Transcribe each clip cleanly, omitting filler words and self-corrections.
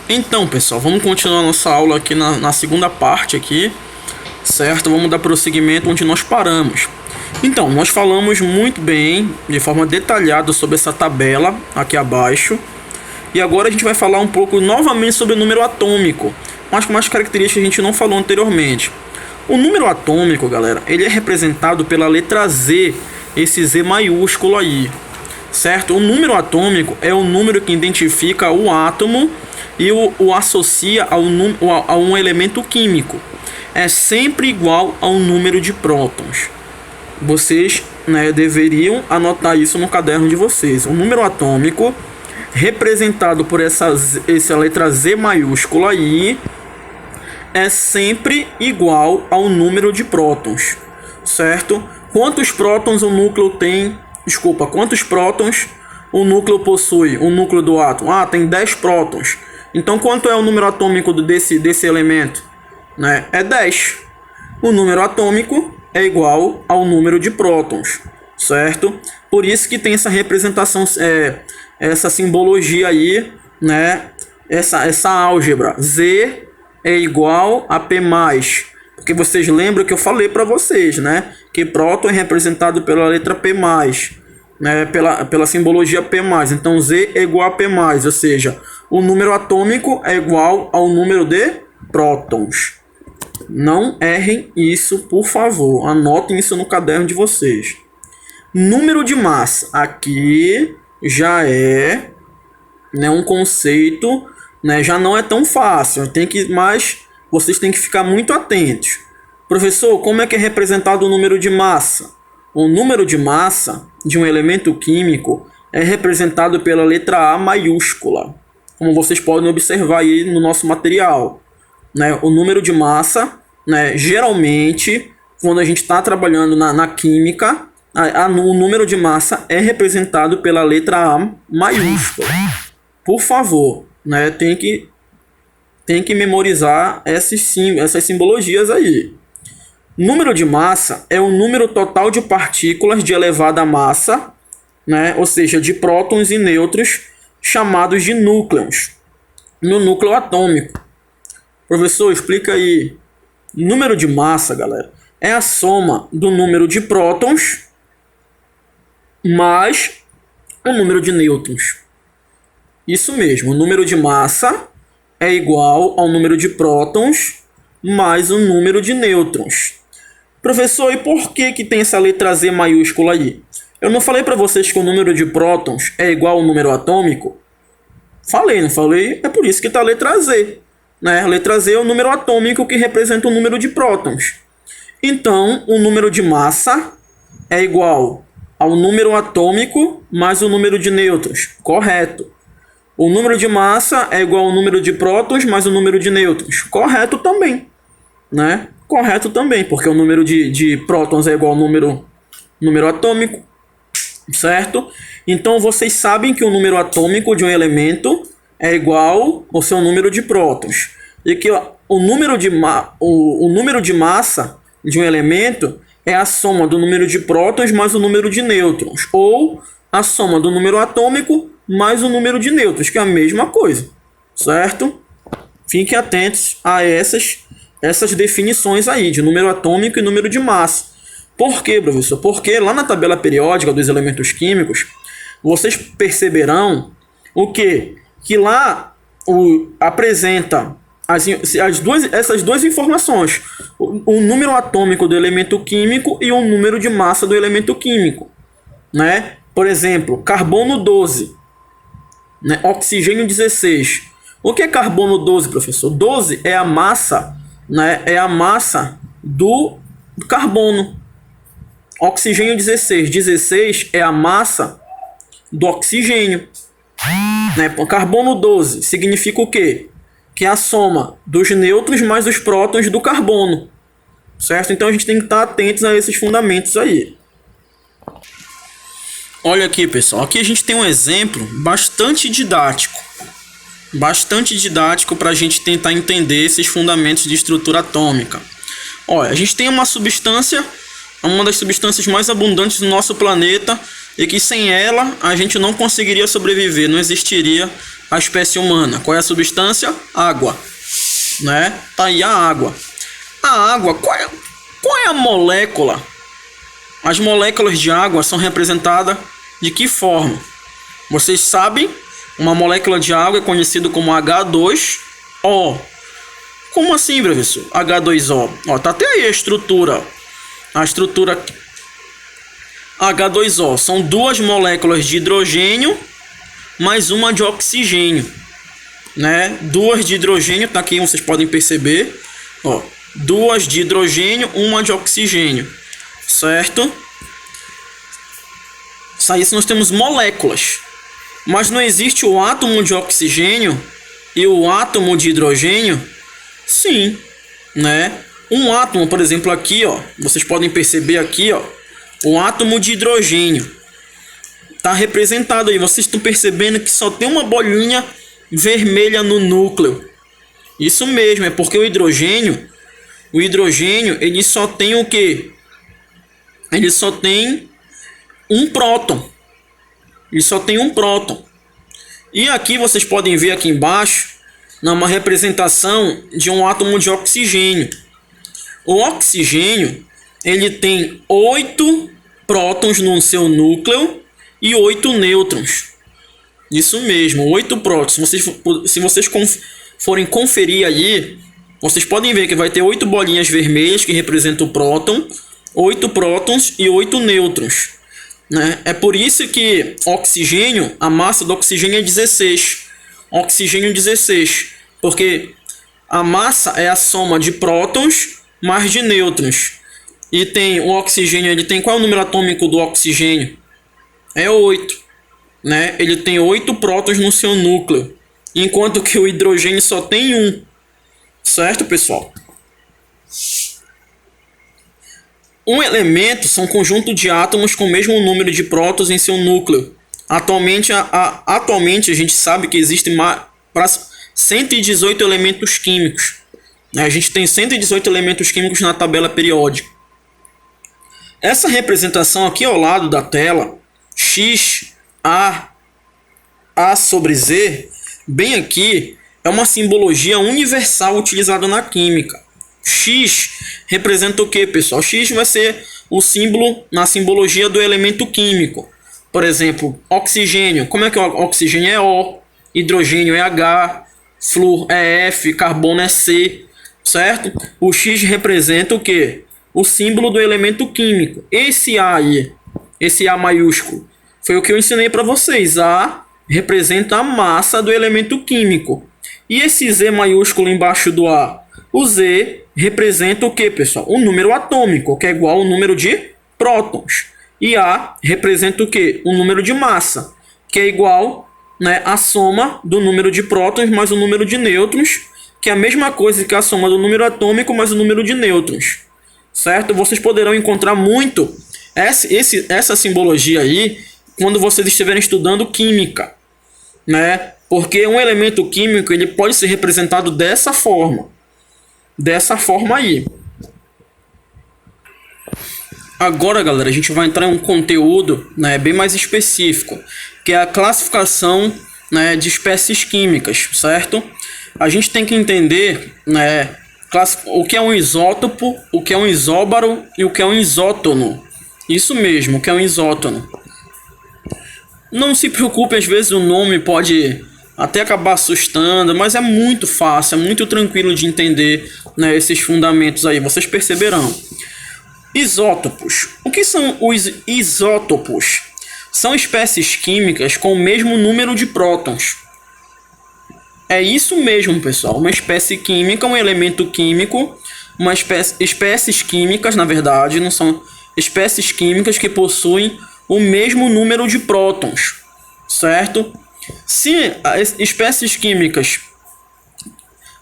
Então, pessoal, vamos continuar nossa aula aqui na segunda parte aqui, certo? Vamos dar prosseguimento onde nós paramos. Então, nós falamos muito bem, de forma detalhada, sobre essa tabela aqui abaixo. E agora a gente vai falar um pouco novamente sobre o número atômico, mas com mais características que a gente não falou anteriormente. O número atômico, galera, ele é representado pela letra Z, esse Z maiúsculo aí, certo? O número atômico é o número que identifica o átomo e o associa a um elemento químico. É sempre igual ao número de prótons. Vocês, deveriam anotar isso no caderno de vocês. O número atômico, representado por essa letra Z maiúscula aí, é sempre igual ao número de prótons, certo? Quantos prótons o núcleo tem? Quantos prótons o núcleo possui? O núcleo do átomo? Tem 10 prótons. Então, quanto é o número atômico desse elemento? É 10. O número atômico é igual ao número de prótons, certo? Por isso que tem essa representação, essa simbologia aí, essa álgebra. Z é igual a P+. Porque vocês lembram que eu falei para vocês, que próton é representado pela letra P+, pela simbologia P+. Então Z é igual a P+, ou seja, o número atômico é igual ao número de prótons. Não errem isso, por favor. Anotem isso no caderno de vocês. Número de massa. Aqui já é um conceito, já não é tão fácil. Mas vocês têm que ficar muito atentos. Professor, como é que é representado o número de massa? O número de massa de um elemento químico é representado pela letra A maiúscula, como vocês podem observar aí no nosso material. O número de massa, geralmente, quando a gente está trabalhando na química, o número de massa é representado pela letra A maiúscula. Por favor, tem que memorizar essas simbologias aí. Número de massa é o número total de partículas de elevada massa, ou seja, de prótons e nêutrons, chamados de núcleos, no núcleo atômico. Professor, explica aí. Número de massa, galera, é a soma do número de prótons mais o número de nêutrons. Isso mesmo, o número de massa é igual ao número de prótons mais o número de nêutrons. Professor, e por que tem essa letra Z maiúscula aí? Eu não falei para vocês que o número de prótons é igual ao número atômico? Falei, não falei? É por isso que está a letra Z. A letra Z é o número atômico que representa o número de prótons. Então, o número de massa é igual ao número atômico mais o número de nêutrons. Correto. O número de massa é igual ao número de prótons mais o número de nêutrons. Correto também. Correto também, porque o número de prótons é igual ao número atômico. Certo? Então, vocês sabem que o número atômico de um elemento é igual ao seu número de prótons. E que o número de massa de um elemento é a soma do número de prótons mais o número de nêutrons. Ou a soma do número atômico mais o número de nêutrons, que é a mesma coisa. Certo? Fiquem atentos a essas definições aí, de número atômico e número de massa. Por quê, professor? Porque lá na tabela periódica dos elementos químicos, vocês perceberão o quê? Que lá apresenta essas duas informações, o número atômico do elemento químico e o número de massa do elemento químico. Por exemplo, carbono 12, oxigênio 16. O que é carbono 12, professor? 12 é a massa, é a massa do carbono. Oxigênio 16. 16 é a massa do oxigênio. Carbono 12 significa o quê? Que é a soma dos nêutrons mais os prótons do carbono. Certo? Então a gente tem que estar atentos a esses fundamentos aí. Olha aqui, pessoal. Aqui a gente tem um exemplo bastante didático. Para a gente tentar entender esses fundamentos de estrutura atômica. Olha, a gente tem uma substância, uma das substâncias mais abundantes do nosso planeta, e que sem ela a gente não conseguiria sobreviver, não existiria a espécie humana. Qual é a substância? Água, né? Tá aí a água. A água, qual é a molécula? As moléculas de água são representadas de que forma? Vocês sabem, uma molécula de água é conhecida como H2O. Como assim, professor? H2O. Ó, tá até aí a estrutura. A estrutura H2O. São duas moléculas de hidrogênio mais uma de oxigênio, né? Duas de hidrogênio, tá aqui, vocês podem perceber. Ó, duas de hidrogênio, uma de oxigênio, certo? Isso nós temos moléculas. Mas não existe o átomo de oxigênio e o átomo de hidrogênio? Sim, né? Um átomo, por exemplo, aqui, ó, vocês podem perceber aqui, ó, o átomo de hidrogênio tá representado aí. Vocês estão percebendo que só tem uma bolinha vermelha no núcleo. Isso mesmo, é porque o hidrogênio, ele só tem o quê? Ele só tem um próton. Ele só tem um próton. E aqui vocês podem ver aqui embaixo uma representação de um átomo de oxigênio. O oxigênio, ele tem 8 prótons no seu núcleo e 8 nêutrons. Isso mesmo, 8 prótons. Se vocês forem conferir aí, vocês podem ver que vai ter 8 bolinhas vermelhas que representam o próton, 8 prótons e 8 nêutrons, né? É por isso que oxigênio, a massa do oxigênio é 16. Oxigênio 16, porque a massa é a soma de prótons mais de nêutrons. E tem o oxigênio, ele tem, qual é o número atômico do oxigênio? É 8, né? Ele tem 8 prótons no seu núcleo, enquanto que o hidrogênio só tem 1. Certo, pessoal? Um elemento são um conjunto de átomos com o mesmo número de prótons em seu núcleo. Atualmente a gente sabe que existem 118 elementos químicos. A gente tem 118 elementos químicos na tabela periódica. Essa representação aqui ao lado da tela, X, A sobre Z, bem aqui, é uma simbologia universal utilizada na química. X representa o que, pessoal? X vai ser o símbolo na simbologia do elemento químico. Por exemplo, oxigênio. Como é que o oxigênio é O? Hidrogênio é H. Flúor é F. Carbono é C. Certo? O X representa o que? O símbolo do elemento químico. Esse A aí, esse A maiúsculo, foi o que eu ensinei para vocês. A representa a massa do elemento químico. E esse Z maiúsculo embaixo do A? O Z representa o que, pessoal? O número atômico, que é igual ao número de prótons. E A representa o que? O número de massa, que é igual, né, à soma do número de prótons mais o número de nêutrons, que é a mesma coisa que a soma do número atômico mais o número de nêutrons. Certo? Vocês poderão encontrar muito essa simbologia aí quando vocês estiverem estudando química, né? Porque um elemento químico, ele pode ser representado dessa forma. Dessa forma aí. Agora, galera, a gente vai entrar em um conteúdo, né, bem mais específico, que é a classificação, né, de espécies químicas, certo? A gente tem que entender, né, o que é um isótopo, o que é um isóbaro e o que é um isótono. Isso mesmo, o que é um isótono. Não se preocupe, às vezes o nome pode até acabar assustando, mas é muito fácil, é muito tranquilo de entender, né, esses fundamentos aí, vocês perceberão. Isótopos. O que são os isótopos? São espécies químicas com o mesmo número de prótons. É isso mesmo, pessoal. Uma espécie química, um elemento químico, espécies químicas, na verdade, não são espécies químicas que possuem o mesmo número de prótons, certo? Se as espécies químicas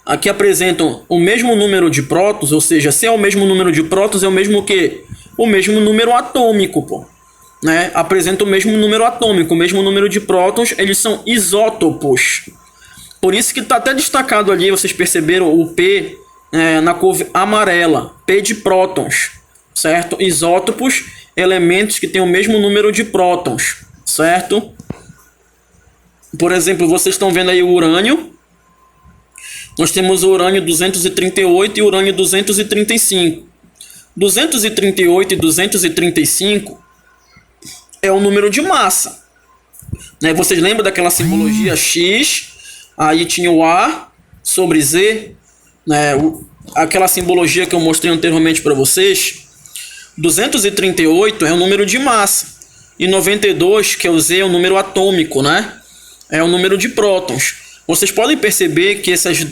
aqui apresentam o mesmo número de prótons, ou seja, se é o mesmo número de prótons, é o mesmo que? O mesmo número atômico, pô, né? Apresenta o mesmo número atômico, o mesmo número de prótons, eles são isótopos. Por isso que está até destacado ali, vocês perceberam o P, na cor amarela, P de prótons, certo? Isótopos, elementos que têm o mesmo número de prótons, certo? Por exemplo, vocês estão vendo aí o urânio. Nós temos o urânio 238 e o urânio 235. 238 e 235 é o número de massa. Né? Vocês lembram daquela simbologia X? Aí tinha o A sobre Z. Né? Aquela simbologia que eu mostrei anteriormente para vocês. 238 é o número de massa. E 92, que é o Z, é o número atômico, né? É o número de prótons. Vocês podem perceber que essas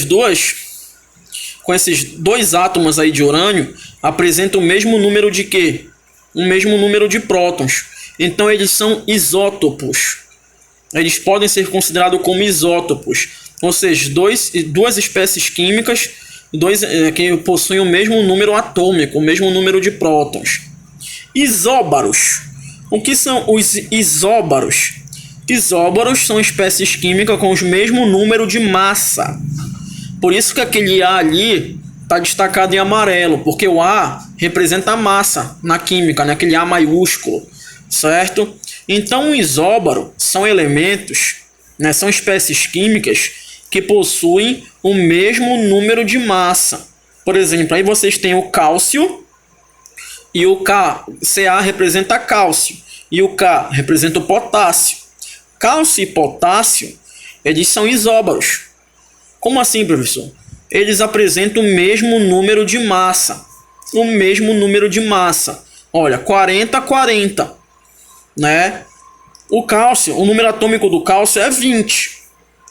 duas, com esses dois átomos aí de urânio, apresentam o mesmo número de quê? O mesmo número de prótons. Então eles são isótopos. Eles podem ser considerados como isótopos. Ou seja, duas espécies químicas que possuem o mesmo número atômico, o mesmo número de prótons. Isóbaros. O que são os isóbaros? Isóbaros são espécies químicas com o mesmo número de massa. Por isso que aquele A ali está destacado em amarelo, porque o A representa a massa na química, né? Aquele A maiúsculo, certo? Então, o isóbaro são elementos, né? São espécies químicas que possuem o mesmo número de massa. Por exemplo, aí vocês têm o cálcio e o Ca representa cálcio e o K representa o potássio. Cálcio e potássio, eles são isóbaros. Como assim, professor? Eles apresentam o mesmo número de massa. O mesmo número de massa. Olha, 40-40, né? O cálcio, o número atômico do cálcio é 20.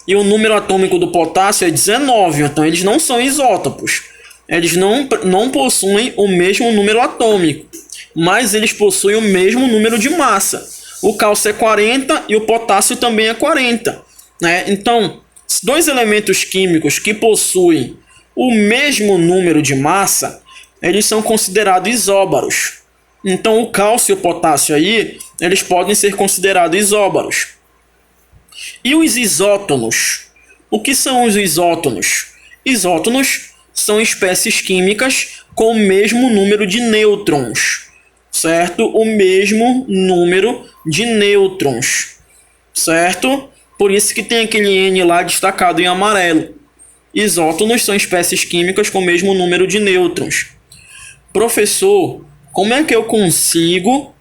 E o número atômico do potássio é 19. Então, eles não são isótopos. Eles não possuem o mesmo número atômico. Mas eles possuem o mesmo número de massa. O cálcio é 40 e o potássio também é 40. Né? Então, dois elementos químicos que possuem o mesmo número de massa, eles são considerados isóbaros. Então, o cálcio e o potássio aí, eles podem ser considerados isóbaros. E os isótonos? O que são os isótonos? Isótonos são espécies químicas com o mesmo número de nêutrons, certo? O mesmo número de nêutrons, certo? Por isso que tem aquele N lá destacado em amarelo. Isótonos são espécies químicas com o mesmo número de nêutrons. Professor, como é que eu consigo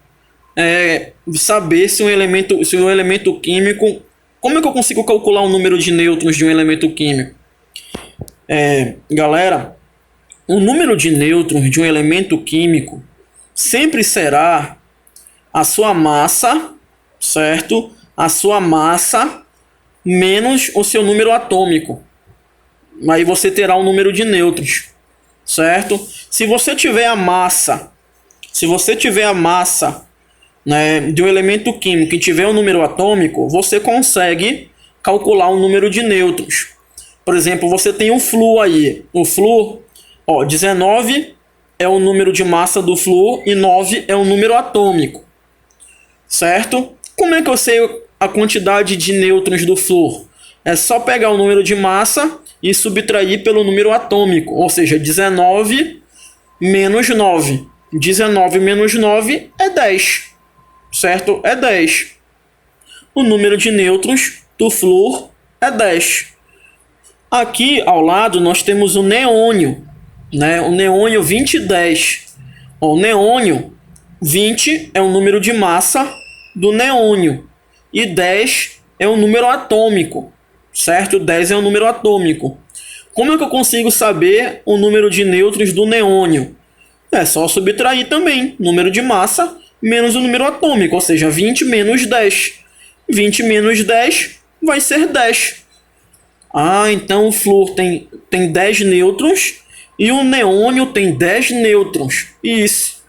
saber se um elemento químico... Como é que eu consigo calcular o número de nêutrons de um elemento químico? Galera, o número de nêutrons de um elemento químico sempre será a sua massa, certo? A sua massa menos o seu número atômico. Aí você terá o número de nêutrons, certo? Se você tiver a massa, né, de um elemento químico e tiver um número atômico, você consegue calcular o número de nêutrons. Por exemplo, você tem um flúor aí. O flúor, 19 é o número de massa do flúor e 9 é o número atômico, certo? Como é que eu sei a quantidade de nêutrons do flúor? É só pegar o número de massa e subtrair pelo número atômico, ou seja, 19 menos 9. 19 menos 9 é 10, certo? É 10. O número de nêutrons do flúor é 10. Aqui ao lado nós temos o neônio, né? O neônio 20 e 10. O neônio 20 é o número de massa do neônio e 10 é o número atômico, certo? 10 é o número atômico. Como é que eu consigo saber o número de nêutrons do neônio? É só subtrair também número de massa menos o número atômico, ou seja, 20 menos 10. 20 menos 10 vai ser 10. Então o flúor tem 10 nêutrons e o neônio tem 10 nêutrons. Isso.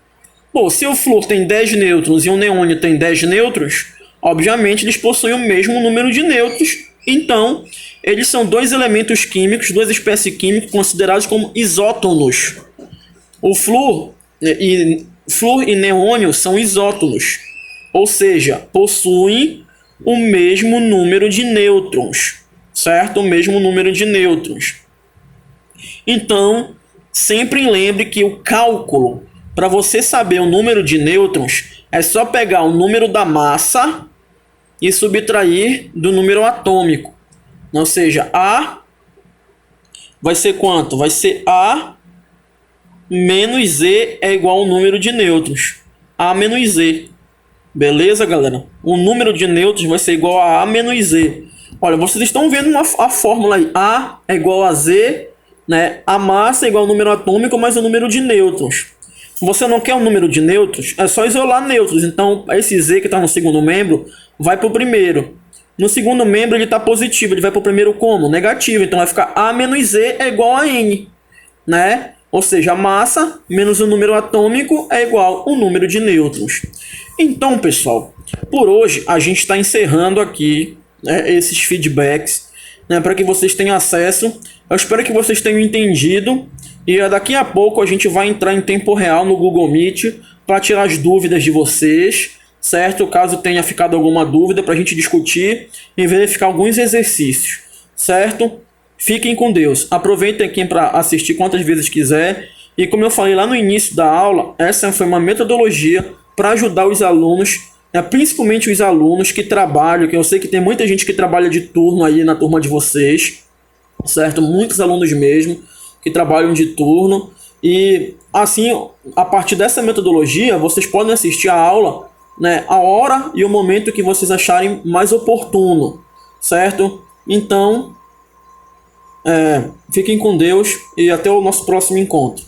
Bom, se o flúor tem 10 nêutrons e o neônio tem 10 nêutrons, obviamente eles possuem o mesmo número de nêutrons. Então, eles são dois elementos químicos, duas espécies químicas considerados como isótonos. O flúor e neônio são isótonos, ou seja, possuem o mesmo número de nêutrons, certo? O mesmo número de nêutrons. Então, sempre lembre que o cálculo, para você saber o número de nêutrons, É só pegar o número da massa e subtrair do número atômico. Ou seja, A vai ser quanto? Vai ser A menos Z é igual ao número de nêutrons. A menos Z. Beleza, galera? O número de nêutrons vai ser igual a menos Z. Olha, vocês estão vendo a fórmula aí. A é igual a Z, né? A massa é igual ao número atômico mais o número de nêutrons. Você não quer o número de nêutrons? É só isolar nêutrons. Então, esse Z que está no segundo membro vai para o primeiro. No segundo membro ele está positivo. Ele vai para o primeiro como? Negativo. Então vai ficar A menos Z é igual a N, né? Ou seja, a massa menos o número atômico é igual ao número de nêutrons. Então, pessoal, por hoje a gente está encerrando aqui, né, esses feedbacks, né, para que vocês tenham acesso. Eu espero que vocês tenham entendido. E daqui a pouco a gente vai entrar em tempo real no Google Meet para tirar as dúvidas de vocês, certo? Caso tenha ficado alguma dúvida, para a gente discutir e verificar alguns exercícios, certo? Fiquem com Deus. Aproveitem aqui para assistir quantas vezes quiser. E como eu falei lá no início da aula, essa foi uma metodologia para ajudar os alunos, né, principalmente os alunos que trabalham, que eu sei que tem muita gente que trabalha de turno aí na turma de vocês, certo? Muitos alunos mesmo que trabalham de turno. E assim, a partir dessa metodologia, vocês podem assistir a aula, né, a hora e o momento que vocês acharem mais oportuno, certo? Então, fiquem com Deus e até o nosso próximo encontro.